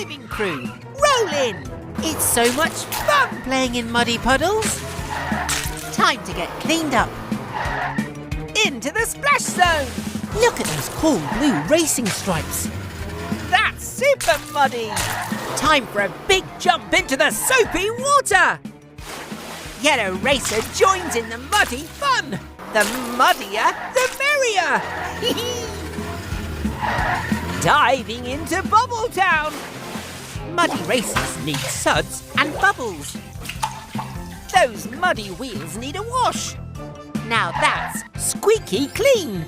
diving crew. Roll in! It's so much fun playing in muddy puddles. Time to get cleaned up. Into the splash zone. Look at those cool blue racing stripes. That's super muddy. Time for a big jump into the soapy water. Yellow Racer joins in the muddy fun. The muddier, the merrier. Diving into Bubble Town. Muddy racers need suds and bubbles. Those muddy wheels need a wash. Now that's squeaky clean.